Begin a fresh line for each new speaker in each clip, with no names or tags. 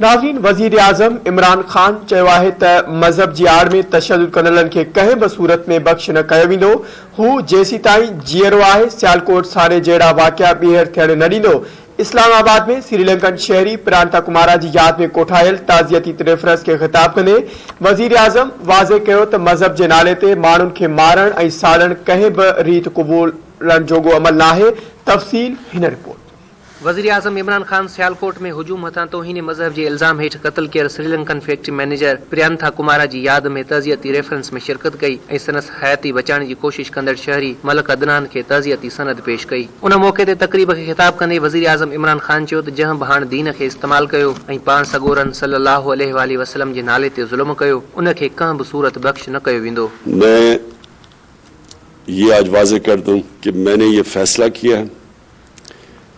नाज़रीन, वज़ीर आज़म इमरान ख़ान चयो आहे त मज़हब जी आड़ में तशद्दुद कंदड़नि खे कंहिं बि सूरत में बख़्श न कयो वेंदो। हू जेसीं ताईं जीअरो आहे सियालकोट साड़े जहिड़ा वाक़िआ ॿीहर थियण न ॾींदो। इस्लामाबाद में श्रीलंकन शहरी प्रांता कुमारा जी यादि में कोठायल ताज़ियती रेफरेंस खे ख़िताब कंदे वज़ीर आज़म वाज़े कयो त मज़हब जे नाले ते माण्हुनि खे मारण ऐं साड़ण कंहिं बि रीत क़बूलण जोॻो अमल नाहे। तफ़सील हिन रिपोर्ट।
वज़ीर आज़म इमरान ख़ान सियालकोट में हुजूम हथां तौहीन मज़हब जे इल्ज़ाम हेठि क़त्ल कयल श्रीलंकन फैक्ट्री मैनेजर प्रियांथा कुमारा जी यादि में तज़ियती रेफरेंस में शिरकत कई ऐं संदसि हयाती बचाइण जी कोशिश कंदड़ शहरी मलक अदनान खे तज़ियती सनद पेश कई। उन मौक़े ते तक़रीब खे ख़िताब कंदे वज़ीर आज़म इमरान ख़ान चयो त जंहिं बि हाणे दीन खे इस्तेमालु कयो ऐं पाण सॻोरन सल्लल्लाहु अलैहि वसल्लम जे नाले ते ज़ुल्म कयो उन खे कंहिं बि सूरत बख़्श न कयो वेंदो।
मैं ये आज वाज़े कर दूं कि मैंने ये फैसला किया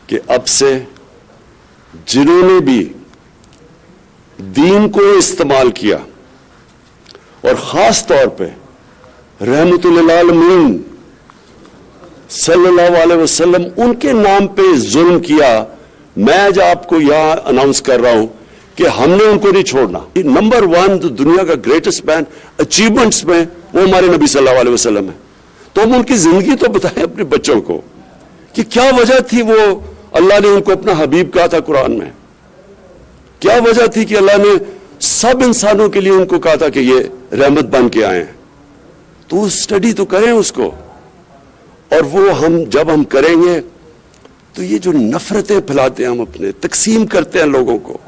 कि अब से जिन्होंने भी दीन को इस्तेमाल किया और ख़ास तौर पे रहमतुल आलमीन सल्लल्लाहु अलैहि वसल्लम उनके नाम पे जुल्म किया, मैं आज आपको यहां अनाउंस कर रहा हूं कि हमने उनको नहीं छोड़ना। नंबर 1 दुनिया का ग्रेटेस्ट मैन अचीवमेंट्स में वो हमारे नबी सल्लल्लाहु अलैहि वसल्लम है। तो हम उनकी जिंदगी तो बताएं अपने बच्चों को कि क्या वजह थी वो अल्लाह ने उनको अपना हबीब कहा था कुरान में, क्या वजह थी कि अल्लाह ने सब इंसानों के लिए उनको कहा था कि ये रहमत बन के आए हैं। तो स्टडी तो करें उसको, और वो हम जब हम करेंगे तो ये जो नफरतें फैलाते हैं, हम अपने तकसीम करते हैं लोगों को,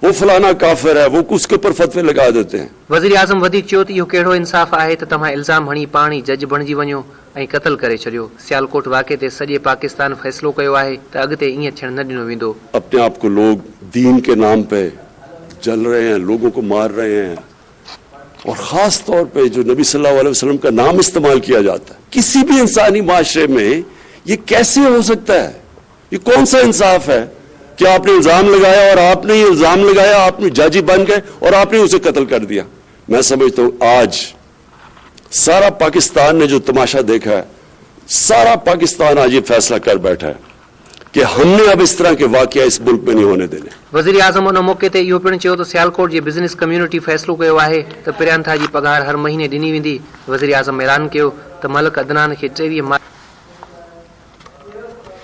वो फलाना काफिर है, वो उसके ऊपर फतवे लगा देते हैं।
वज़ीर आज़म वधीक चयो त इहो कहिड़ो इंसाफ़ आहे त तव्हां इल्ज़ाम हणी पाण ई जज बणिजी वञो ऐं क़त्ल करे छॾियो। सियालकोट वाक़े ते सॼे पाकिस्तान फ़ैसिलो कयो आहे त अॻिते ईअं थियण न ॾिनो वेंदो।
अपने आप को लोग दीन के नाम पे जल रहे हैं, लोगों को मार रहे हैं, और खास तौर पे जो नबी सल्लल्लाहु अलैहि वसल्लम का नाम इस्तेमाल किया जाता है किसी भी इंसानी माशरे में, ये कैसे हो सकता है? ये कौन सा इंसाफ है कि आपने इल्जाम लगाया और आपने ये इल्जाम लगाया, आपने जज बन गए और आपने उसे कत्ल कर दिया। मैं समझता हूं आज सारा पाकिस्तान ने जो तमाशा देखा है, सारा पाकिस्तान आज ये फैसला कर बैठा है कि हमने अब इस तरह के वाकया इस मुल्क में नहीं होने देने।
वज़ीर आज़म उन मौक़े ते इहो पिणु चयो त सियालकोट जी बिज़नेस कम्युनिटी फ़ैसिलो कयो आहे त प्रियांथा जी पघार हर महीने ॾिनी वेंदी। वज़ीर आज़म ऐलान कयो त मलक अदनान खे 23